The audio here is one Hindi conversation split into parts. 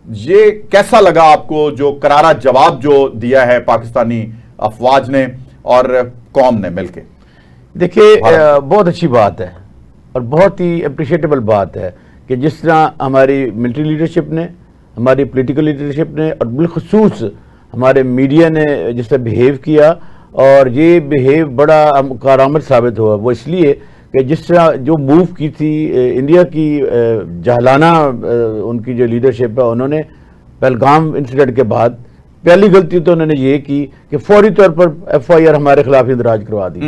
ये कैसा लगा आपको जो करारा जवाब जो दिया है पाकिस्तानी अफवाज ने और कौम ने मिलके? देखिए, बहुत अच्छी बात है और बहुत ही अप्रिशिएटेबल बात है कि जिस तरह हमारी मिलिट्री लीडरशिप ने, हमारी पॉलिटिकल लीडरशिप ने और बिलखसूस हमारे मीडिया ने जिस तरह बिहेव किया, और ये बिहेव बड़ा कारामद साबित हुआ। वो इसलिए कि जिस तरह जो मूव की थी इंडिया की जाहलाना उनकी जो लीडरशिप है, उन्होंने पहलगाम इंसिडेंट के बाद पहली गलती तो उन्होंने ये की कि फौरी तौर पर FIR हमारे खिलाफ इंदराज करवा दी।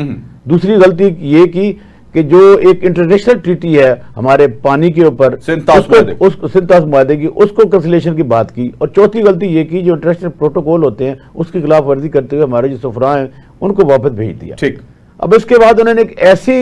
दूसरी गलती ये की कि जो एक इंटरनेशनल ट्रीटी है हमारे पानी के ऊपर, सिंतास मुआहदे की, उसको कैंसिलेशन की बात की। और चौथी गलती ये की जो इंटरनेशनल प्रोटोकॉल होते हैं उसकी खिलाफ वर्जी करते हुए हमारे जो सफरा हैं उनको वापस भेज दिया। ठीक। अब इसके बाद उन्होंने एक ऐसी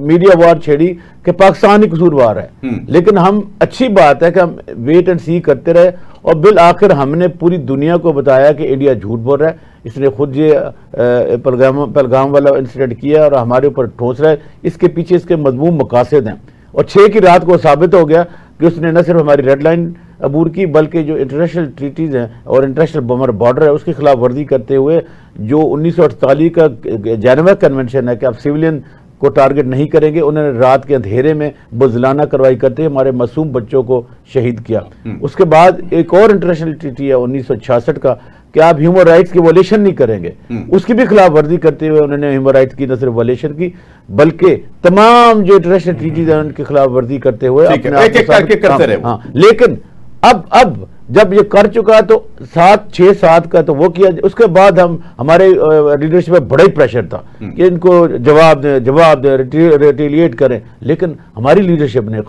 मीडिया वार छेड़ी कि पाकिस्तान ही कसूरवार है। लेकिन हम, अच्छी बात है कि हम वेट एंड सी करते रहे और बिल आखिर हमने पूरी दुनिया को बताया कि इंडिया झूठ बोल रहा है, इसने खुद ये पहलगाम वाला इंसिडेंट किया और हमारे ऊपर ठोस रहा है। इसके पीछे इसके मजमूम मकासद हैं और 6 की रात को साबित हो गया कि उसने न सिर्फ हमारी रेड लाइन अबूर की बल्कि जो इंटरनेशनल ट्रीटीज़ हैं और इंटरनेशनल बॉर्डर है उसकी खिलाफ वर्जी करते हुए जो 1948 का जेनेवा कन्वेंशन है कि आप सिविलियन को टारगेट नहीं करेंगे, उन्होंने रात के अंधेरे में बुज़लाना कार्रवाई करते हुए हमारे मासूम बच्चों को शहीद किया। उसके बाद एक और इंटरनेशनल ट्रीटी है 1966 का कि आप ह्यूमन राइट्स की वॉलेशन नहीं करेंगे, उसकी भी खिलाफ वर्जी करते हुए उन्होंने ह्यूमन राइट्स की न सिर्फ वॉलेशन की बल्कि तमाम जो इंटरनेशनल ट्रीटीज हैं उनकी खिलाफ वर्जी करते हुए अपने आप को करते रहे। हाँ, लेकिन अब जब ये कर चुका तो 6-7 का तो वो किया। उसके बाद हमारे लीडरशिप में बड़ा ही प्रेशर था कि इनको जवाब दें, रिटेलिएट करें। लेकिन हमारी लीडरशिप ने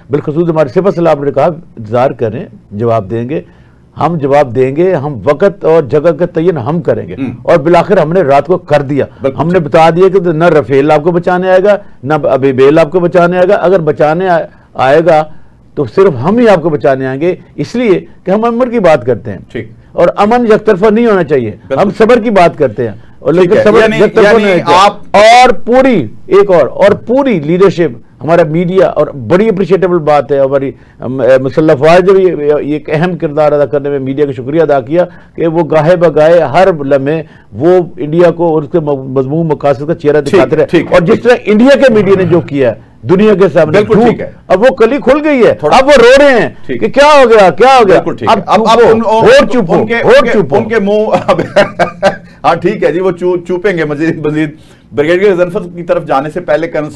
बिलखसूस हमारे सिपा सलाह ने कहा इंतजार करें, जवाब देंगे, हम जवाब देंगे, हम वक्त और जगह का तयन हम करेंगे। और बिलाखिर हमने रात को कर दिया। हमने बता दिया कि न रफेल आपको बचाने आएगा, न अबीबेल आपको बचाने आएगा। अगर बचाने आएगा तो सिर्फ हम ही आपको बचाने आएंगे, इसलिए कि हम अमन की बात करते हैं। ठीक। और अमन यकतरफा नहीं होना चाहिए, हम सब्र की बात करते हैं। और लेकिन सब्र यकतरफा नहीं आप और पूरी लीडरशिप, हमारा मीडिया, और बड़ी अप्रिशिएटेबल बात है हमारी मुसल्लह फौज ने भी एक अहम किरदार अदा करने में मीडिया का शुक्रिया अदा किया कि वो गाहे बगाहे हर लम्हे वो इंडिया को और उसके मजमूम मकासद का चेहरा दिखाते रहे। और जिस तरह इंडिया के मीडिया ने जो किया है दुनिया के सामने, ठीक है, अब वो कली खुल गई है, अब वो रो रहे हैं कि क्या हो गया, क्या हो गया। अब चुप उनके मुंह। हाँ ठीक है जी, वो चुपेंगे मजीद। ब्रिगेडियर गजनफर की तरफ जाने से पहले कर्नल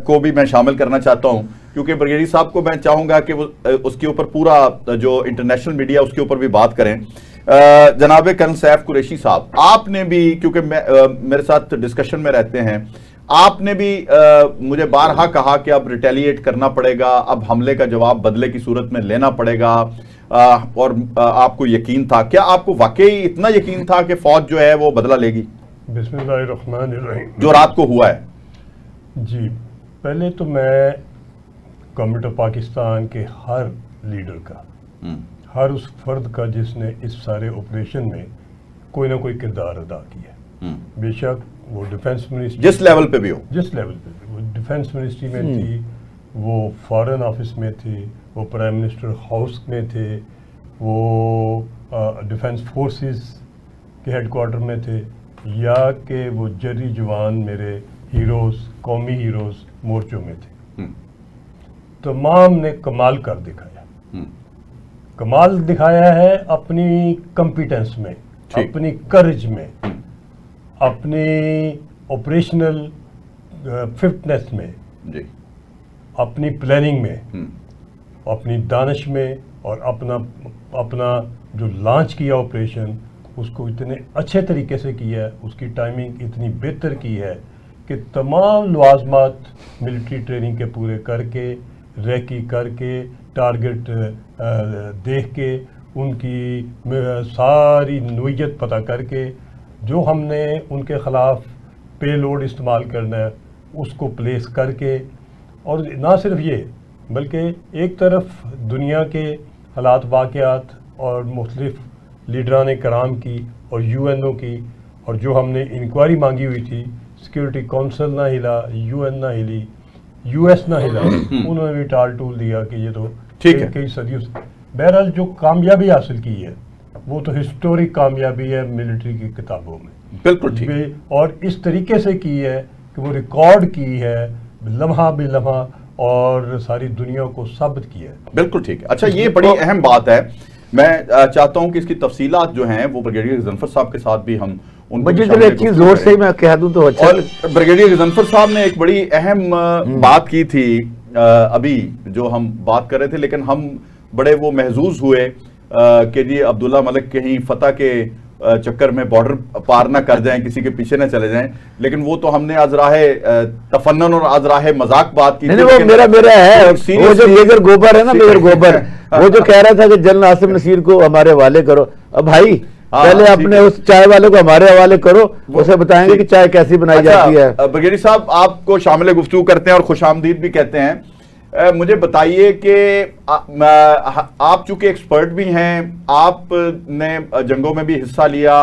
को भी मैं शामिल करना चाहता हूं, क्योंकि ब्रिगेडियर साहब को मैं चाहूंगा कि वो उसके ऊपर पूरा जो इंटरनेशनल मीडिया उसके ऊपर भी बात करें। जनाब कर्नल सैफ कुरैशी साहब, आपने भी, क्योंकि मेरे साथ डिस्कशन में रहते हैं, आपने भी मुझे बारहा कहा कि अब रिटेलिएट करना पड़ेगा, अब हमले का जवाब बदले की सूरत में लेना पड़ेगा। और आपको यकीन था, क्या आपको वाकई इतना यकीन था कि फौज जो है वो बदला लेगी? बिस्मिल्लाहिर्रहमानिर्रहीम। जो रात को हुआ है जी, पहले तो मैं गवर्नमेंट ऑफ पाकिस्तान के हर लीडर का, हर उस फर्द का जिसने इस सारे ऑपरेशन में कोई ना कोई किरदार अदा किया, बेशक वो डिफेंस मिनिस्ट्री जिस लेवल पे भी हो, वो डिफेंस मिनिस्ट्री में थी, वो फॉरेन ऑफिस में थी, वो प्राइम मिनिस्टर हाउस में थे, वो डिफेंस फोर्सेस के हेडक्वार्टर में थे, या कि वो जरी जवान मेरे हीरोज़, कौमी हीरोज़ मोर्चों में थे। तमाम ने कमाल कर दिखाया। कमाल दिखाया है अपनी कॉम्पिटेंस में, अपनी करेज में, अपनी ऑपरेशनल फिटनेस में जी, अपनी प्लानिंग में, अपनी दानिश में, और अपना जो लॉन्च किया ऑपरेशन उसको इतने अच्छे तरीके से किया है, उसकी टाइमिंग इतनी बेहतर की है कि तमाम लवाजमात मिलिट्री ट्रेनिंग के पूरे करके, रैकी करके, टारगेट देख के, उनकी सारी नोयत पता करके, जो हमने उनके ख़िलाफ़ पेलोड इस्तेमाल करना है उसको प्लेस करके, और ना सिर्फ ये बल्कि एक तरफ दुनिया के हालात वाक़यात और मुख्तलिफ़ लीडरान कराम की और UNO की, और जो हमने इंक्वायरी मांगी हुई थी, सिक्योरिटी काउंसिल ना हिला, UN ना हिली, US ना हिला, उन्होंने भी टाल टूल दिया कि ये तो कई सदियों से। बहरहाल जो कामयाबी हासिल की है वो तो हिस्टोरिक कामयाबी है मिलिट्री की किताबों में, बिल्कुल ठीक, और इस तरीके से की है कि वो रिकॉर्ड की है लम्हा बिलम्हा और सारी दुनिया को साबित किया है। बिल्कुल ठीक है। अच्छा, ये बड़ी अहम बात है। मैं चाहता हूं कि इसकी तफसीलात जो हैं वो ब्रिगेडियर गजनफर साहब के साथ भी हम एक चीज जोर से मैं कह दूं तो अच्छा। और ब्रिगेडियर गजनफर साहब ने एक बड़ी अहम बात की थी अभी जो हम बात कर रहे थे, लेकिन हम बड़े वो महजूज हुए कि जी अब्दुल्ला मलिक कहीं फतह के चक्कर में बॉर्डर पार ना कर जाएं, किसी के पीछे ना चले जाएं। लेकिन वो तो हमने आज राहे तफन्नन और आज राहे मजाक बात की थी। वो मेरा है, वो जो मेजर गोबर है ना, मेजर गोबर, वो जो कह रहा था कि जनरल आसिम नसीर को हमारे हवाले करो। अब भाई पहले अपने उस चाय वाले को हमारे हवाले करो, उसे बताएंगे कि चाय कैसी बनाई जाती है। ब्रिगेडियर साहब आपको शामिल गुफ्तगू करते हैं और खुशामदीद भी कहते हैं। मुझे बताइए कि आप चूंकि एक्सपर्ट भी हैं, आपने जंगों में भी हिस्सा लिया,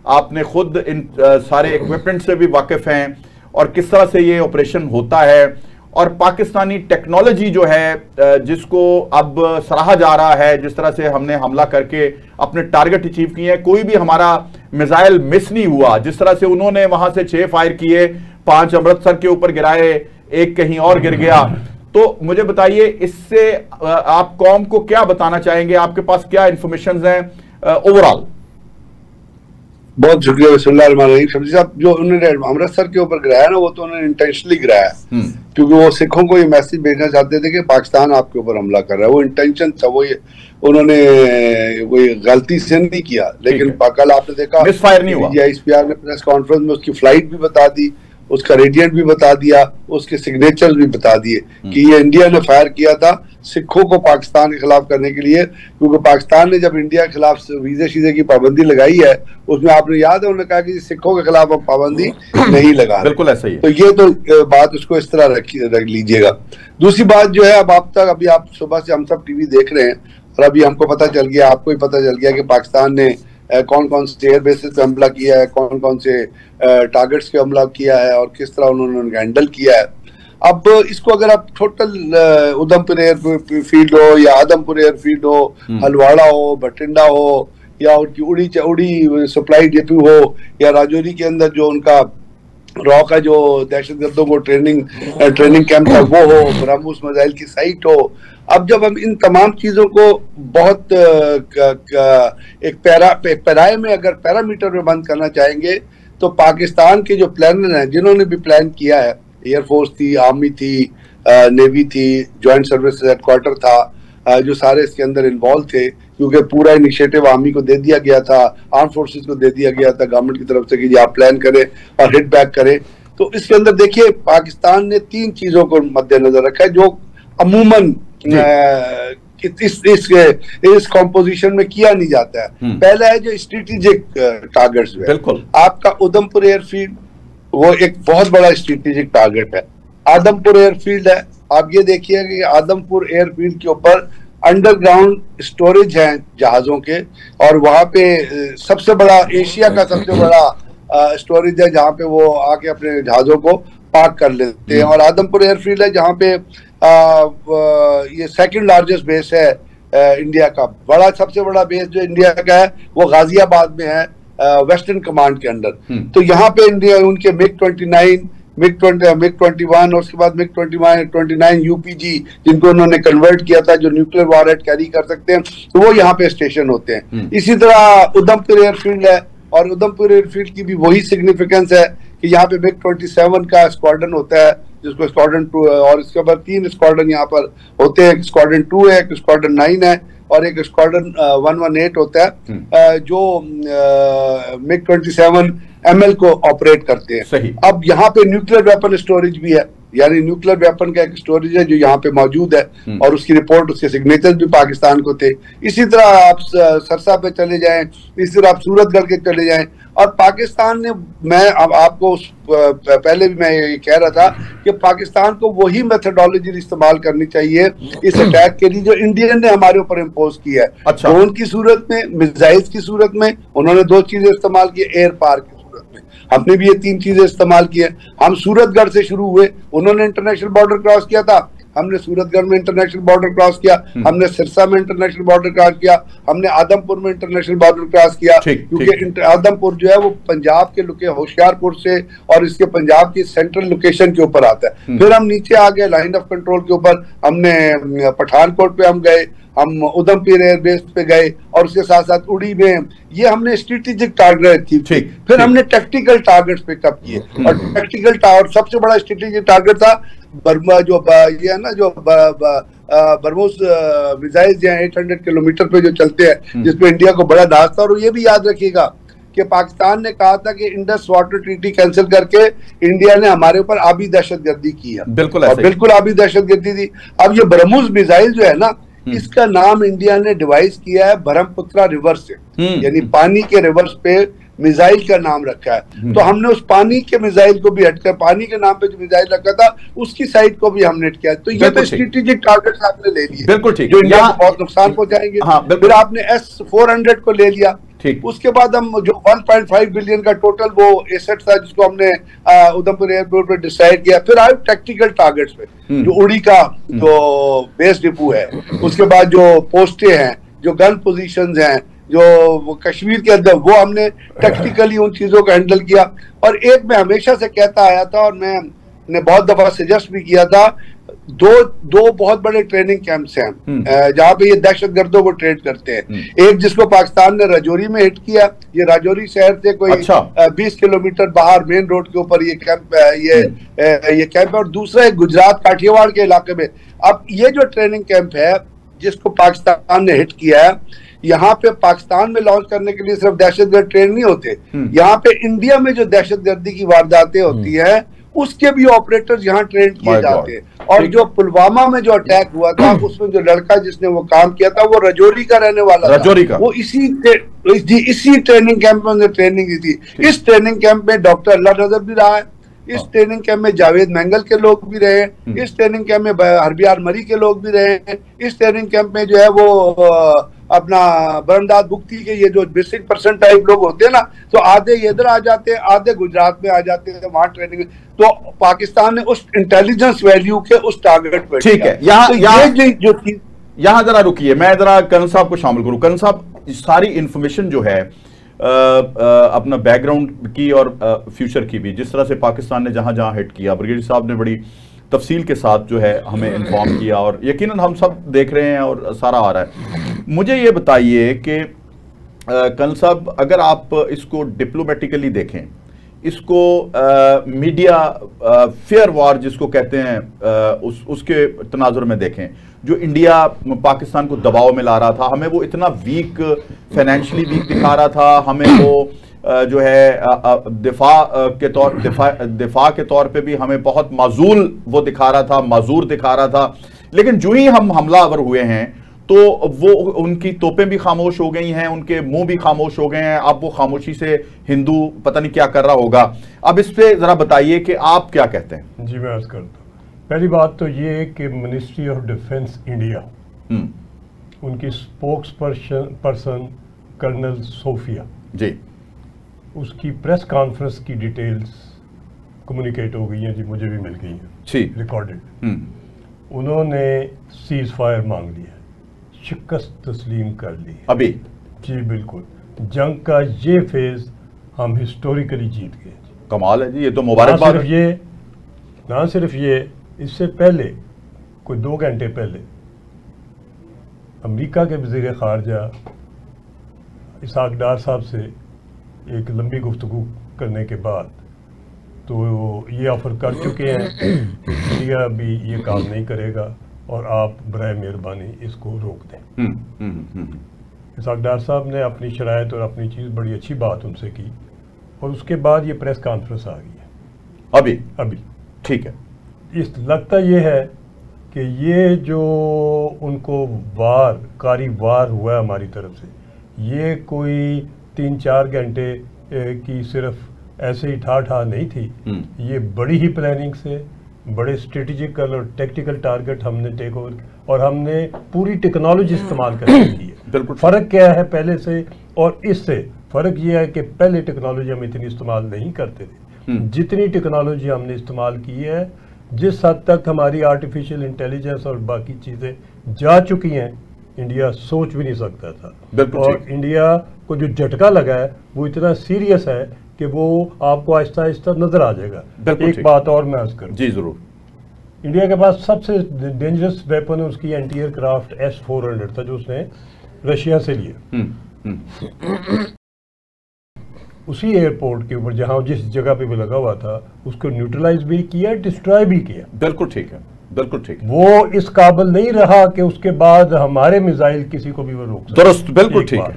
आपने खुद इन सारे इक्विपमेंट से भी वाकिफ हैं और किस तरह से ये ऑपरेशन होता है, और पाकिस्तानी टेक्नोलॉजी जो है जिसको अब सराहा जा रहा है, जिस तरह से हमने हमला करके अपने टारगेट अचीव किए हैं, कोई भी हमारा मिसाइल मिस नहीं हुआ। जिस तरह से उन्होंने वहां से 6 फायर किए, 5 अमृतसर के ऊपर गिराए, एक कहीं और गिर गया। तो मुझे बताइए इससे आप कौम को क्या बताना चाहेंगे, आपके पास क्या इंफॉर्मेशन हैं ओवरऑल? बहुत शुक्रिया। बिस्मिल्लाहिर्रहमानिर्रहीम। शब्जी साहब, जो उन्होंने अमृतसर के ऊपर गिराया ना, वो तो उन्होंने इंटेंशनली गिराया, क्योंकि वो सिखों को ये मैसेज भेजना चाहते थे कि पाकिस्तान आपके ऊपर हमला कर रहा है। वो इंटेंशन था, वो उन्होंने कोई गलती से नहीं किया। लेकिन कल आपने देखा मिसफायर नहीं हुआ। ISPR ने प्रेस कॉन्फ्रेंस में उसकी फ्लाइट भी बता दी, उसका रेडियंट भी बता दिया, उसके सिग्नेचर्स भी बता दिए कि ये इंडिया ने फायर किया था सिखों को पाकिस्तान के खिलाफ करने के लिए। क्योंकि पाकिस्तान ने जब इंडिया के खिलाफ वीजे शीजे की पाबंदी लगाई है, उसमें आपने याद है उन्होंने कहा कि सिखों के खिलाफ हम पाबंदी नहीं लगा। बिल्कुल ऐसा ही है। तो ये तो बात उसको इस तरह रख लीजिएगा। दूसरी बात जो है, अब आप तक अभी आप सुबह से हम सब टीवी देख रहे हैं और अभी हमको पता चल गया, आपको भी पता चल गया कि पाकिस्तान ने कौन कौन से एयर बेसिस पे हमला किया है, कौन कौन से टारगेट्स पे हमला किया है और किस तरह उन्होंने हैंडल किया है। अब इसको अगर आप टोटल उधमपुर एयरफील्ड हो या आदमपुर एयरफील्ड हो, हलवाड़ा हो, बठिंडा हो, या उनकी उड़ी सप्लाई डिपो हो, या राजौरी के अंदर जो उनका रॉ का जो दहशतगर्दों को ट्रेनिंग कैंप था वो हो, ब्रह्मोस मिसाइल की साइट हो। अब जब हम इन तमाम चीजों को बहुत एक पैराए में अगर पैरामीटर में बंद करना चाहेंगे, तो पाकिस्तान के जो प्लानर हैं, जिन्होंने भी प्लान किया है, एयरफोर्स थी, आर्मी थी, नेवी थी, ज्वाइंट सर्विसेज हेडक्वार्टर था, जो सारे इसके अंदर इन्वॉल्व थे, क्योंकि पूरा इनिशिएटिव आर्मी को दे दिया गया था, आर्म फोर्सेस को दे दिया गया था गवर्नमेंट की तरफ से कि आप प्लान करें और हिट बैक करें। तो इसके अंदर देखिए पाकिस्तान ने 3 चीजों को मद्देनजर रखा है जो अमूमन इस कॉम्पोजिशन में किया नहीं जाता है। पहला है जो स्ट्रेटेजिक टारगेट्स है। बिल्कुल, आपका उधमपुर एयरफील्ड वो एक बहुत बड़ा स्ट्रेटेजिक टारगेट है। आदमपुर एयरफील्ड है, आप ये देखिए कि आदमपुर एयरफील्ड के ऊपर अंडरग्राउंड स्टोरेज है जहाजों के, और वहां पे सबसे बड़ा एशिया का सबसे बड़ा स्टोरेज है जहां पे वो आके अपने जहाजों को पार्क कर लेते हैं। और आदमपुर एयरफील्ड है जहां पे ये सेकंड लार्जेस्ट बेस है इंडिया का। सबसे बड़ा बेस जो इंडिया का है वो गाजियाबाद में है, वेस्टर्न कमांड के अंडर। तो यहाँ पे इंडिया उनके MiG-29, MiG-21 और उसके बाद MiG-29 UPG जिनको उन्होंने कन्वर्ट किया था, जो न्यूक्लियर वॉरहेड कैरी कर सकते हैं, तो वो यहाँ पे स्टेशन होते हैं। इसी तरह उधमपुर एयरफील्ड है, और उधमपुर एयरफील्ड की भी वही सिग्निफिकेंस है कि यहाँ पे MiG-27 का स्क्वाड्रन होता है, जिसको स्क्वाड्रन 2, और इसके बाद 3 स्क्वाड्रन यहाँ पर होते हैं। स्क्वाड्रन 2 है, एक स्क्वाड्रन 9 है और एक स्क्वाड्रन 118 होता है, जो MiG-27 ML को ऑपरेट करते हैं। सही। अब यहाँ पे न्यूक्लियर वेपन स्टोरेज भी है, यानी न्यूक्लियर वेपन का एक स्टोरेज है जो यहाँ पे मौजूद है, और उसकी रिपोर्ट, उसके सिग्नेचर भी पाकिस्तान को थे। इसी तरह आप सरसा पे चले जाएं, इसी तरह आप सूरतगढ़ के चले जाएं, और पाकिस्तान ने, मैं अब आपको पहले भी मैं ये कह रहा था कि पाकिस्तान को वही मेथोडोलॉजी इस्तेमाल करनी चाहिए इस अटैक के लिए जो इंडिया ने हमारे ऊपर इम्पोज किया है। अच्छा। ड्रोन की सूरत में, मिसाइल्स की सूरत में उन्होंने 2 चीजें इस्तेमाल की, एयर पार की सूरत में हमने भी ये 3 चीजें इस्तेमाल की है। हम सूरतगढ़ से शुरू हुए, उन्होंने इंटरनेशनल बॉर्डर क्रॉस किया था, हमने सूरतगढ़ में इंटरनेशनल बॉर्डर क्रॉस किया, हमने सिरसा में इंटरनेशनल बॉर्डर क्रॉस किया, हमने आदमपुर में इंटरनेशनल बॉर्डर क्रॉस किया, क्योंकि आदमपुर जो है वो पंजाब के होशियारपुर से और इसके पंजाब की सेंट्रल लोकेशन के ऊपर आता है। फिर हम नीचे आ गए लाइन ऑफ कंट्रोल के ऊपर, हमने पठानकोट पे हम गए, हम उधमपुर एयरबेस पे गए और उसके साथ साथ उड़ी में, ये हमने स्ट्रेटेजिक टारगेट थी। फिर हमने टैक्टिकल टारगेट्स पिकअप किए और टैक्टिकल टावर सबसे बड़ा स्ट्रेटेजिक टारगेट था बर्मा, जो ये है ना जो बर्मोस मिसाइल जो 800 किलोमीटर पे जो चलते हैं, जिसपे इंडिया को बड़ा नाज था। और ये भी याद रखिएगा कि पाकिस्तान ने कहा था कि इंडस वाटर ट्रीटी कैंसिल करके इंडिया ने हमारे ऊपर आबी दहशतगर्दी की है, बिल्कुल आबी दहशतगर्दी थी। अब ये ब्रह्मोस मिसाइल जो है ना, इसका नाम इंडिया ने डिवाइस किया है ब्रह्मपुत्रा रिवर से, यानी पानी के रिवर्स पे मिसाइल का नाम रखा है। तो हमने उस पानी के मिसाइल को भी हटकर पानी के नाम पे जो मिसाइल रखा था उसकी साइड को भी हमने हट किया। तो ये तो स्ट्रेटेजिक टारगेट आपने ले लिए, बिल्कुल ठीक, जो इंडिया को बहुत नुकसान पहुंचाएंगे। फिर आपने S-400 को ले लिया, उसके बाद हम जो 1.5 बिलियन का टोटल वो एसेट था जिसको हमने उधमपुर एयरपोर्ट पे डिसाइड किया। फिर आए टैक्टिकल टारगेट्स पे, जो उड़ी का जो बेस डिपो है, उसके बाद जो पोस्टें हैं, जो गन पोजीशंस हैं, जो कश्मीर के अंदर, वो हमने टैक्टिकली उन चीजों को हैंडल किया। और एक मैं हमेशा से कहता आया था और मैंने बहुत दफा सजेस्ट भी किया था, दो बहुत बड़े ट्रेनिंग कैंप्स हैं जहां पे ये दहशतगर्दों को ट्रेन करते हैं। एक जिसको पाकिस्तान ने राजौरी में हिट किया, ये राजौरी शहर से कोई 20 किलोमीटर बाहर मेन रोड के ऊपर ये कैंप ये कैंप है। और दूसरा एक गुजरात काठियावाड़ के इलाके में। अब ये जो ट्रेनिंग कैंप है जिसको पाकिस्तान ने हिट किया है, यहाँ पे पाकिस्तान में लॉन्च करने के लिए सिर्फ दहशतगर्द ट्रेन नहीं होते, यहाँ पे इंडिया में जो दहशतगर्दी की वारदातें होती है उसके भी ऑपरेटर्स यहाँ ट्रेन किए जाते हैं। और जो पुलवामा में जो अटैक हुआ था, उसमें जो लड़का जिसने वो काम किया था वो राजौरी का रहने वाला था। वो इसी ट्रेनिंग कैंप में ट्रेनिंग दी थी। इस ट्रेनिंग कैंप में डॉक्टर अल्लाह नजर भी रहा है, इस ट्रेनिंग कैंप में जावेद मैंगल के लोग भी रहे, इस ट्रेनिंग कैंप में हरबियार मरी के लोग भी रहे, इस ट्रेनिंग कैंप में जो है वो अपना बरमदाद बुख्ती के ये जो बेसिक पर्सन टाइप लोग होते हैं ना, तो आधे इधर आ जाते हैं, आधे गुजरात में आ जाते हैं वहां ट्रेनिंग। तो पाकिस्तान ने उस इंटेलिजेंस वैल्यू के उस टारगेट पे, ठीक है, यहाँ जरा रुकिए, मैं जरा कर्नल साहब को शामिल करूं। कर्नल साहब, सारी इंफॉर्मेशन जो है अपना बैकग्राउंड की और फ्यूचर की भी, जिस तरह से पाकिस्तान ने जहां जहां हिट किया, ब्रिगेडियर साहब ने बड़ी तफसील के साथ जो है हमें इन्फॉर्म किया और यकीनन हम सब देख रहे हैं और सारा आ रहा है। मुझे ये बताइए कि कर्नल साहब, अगर आप इसको डिप्लोमेटिकली देखें, इसको मीडिया फेयर वॉर जिसको कहते हैं उसके तनाजुर में देखें, जो इंडिया पाकिस्तान को दबाव में ला रहा था, हमें वो इतना वीक, फाइनेंशियली वीक दिखा रहा था, हमें वो जो है दिफा के तौर पे भी हमें बहुत माजूल वो दिखा रहा था, माजूर दिखा रहा था। लेकिन जो ही हम हमलावर हुए हैं तो वो उनकी तोपें भी खामोश हो गई हैं, उनके मुंह भी खामोश हो गए हैं। अब वो खामोशी से हिंदू पता नहीं क्या कर रहा होगा। अब इस पे जरा बताइए कि आप क्या कहते हैं। जी, मैं अर्ज करता हूँ। पहली बात तो ये कि मिनिस्ट्री ऑफ डिफेंस इंडिया, उनकी स्पोक्स पर्सन कर्नल सोफिया जी, उसकी प्रेस कॉन्फ्रेंस की डिटेल्स कम्युनिकेट हो गई हैं जी, मुझे भी मिल गई हैं रिकॉर्डेड। उन्होंने सीज फायर मांग लिया, शिकस्त तस्लीम कर ली अभी। जी बिल्कुल, जंग का ये फेज हम हिस्टोरिकली जीत गए। कमाल है जी, ये तो मुबारकबाद है। ना सिर्फ ये, इससे पहले कोई 2 घंटे पहले अमेरिका के वज़ीर ख़ारजा इसहाक डार साहब से एक लंबी गुफ्तगू करने के बाद तो ये ऑफ़र कर चुके हैं कि इंडिया भी ये काम नहीं करेगा और आप बराए मेहरबानी इसको रोक दें। इसहाक डार साहब ने अपनी शराइत और अपनी चीज़ बड़ी अच्छी बात उनसे की और उसके बाद ये प्रेस कॉन्फ्रेंस आ गई है अभी ठीक है। इस लगता ये है कि ये जो उनको कारी वार हुआ है हमारी तरफ से, ये कोई 3-4 घंटे की सिर्फ ऐसे ही ठा नहीं थी, ये बड़ी ही प्लानिंग से, बड़े स्ट्रेटेजिकल और टेक्टिकल टारगेट हमने टेक ओवर और हमने पूरी टेक्नोलॉजी इस्तेमाल करके की है। बिल्कुल। फ़र्क क्या है पहले से और इससे? फ़र्क ये है कि पहले टेक्नोलॉजी हम इतनी इस्तेमाल नहीं करते थे, जितनी टेक्नोलॉजी हमने इस्तेमाल की है जिस हद तक हमारी आर्टिफिशियल इंटेलिजेंस और बाकी चीज़ें जा चुकी हैं, इंडिया सोच भी नहीं सकता था। और इंडिया को जो झटका लगा है वो इतना सीरियस है कि वो आपको आहिस्ता आहिस्ता नजर आ जाएगा। एक बात और मैं अर्ज करूं, जी जरूर, इंडिया के पास सबसे डेंजरस वेपन उसकी एंटी एयरक्राफ्ट S-400 था जो उसने रशिया से लिया। उसी एयरपोर्ट के ऊपर जहां जिस जगह पे भी लगा हुआ था उसको न्यूट्रलाइज भी किया, डिस्ट्रॉय भी किया। बिल्कुल ठीक है, बिल्कुल ठीक है। वो इस काबिल नहीं रहा कि उसके बाद हमारे मिसाइल किसी को भी वो रोक सके। दुरुस्त, बिल्कुल ठीक है।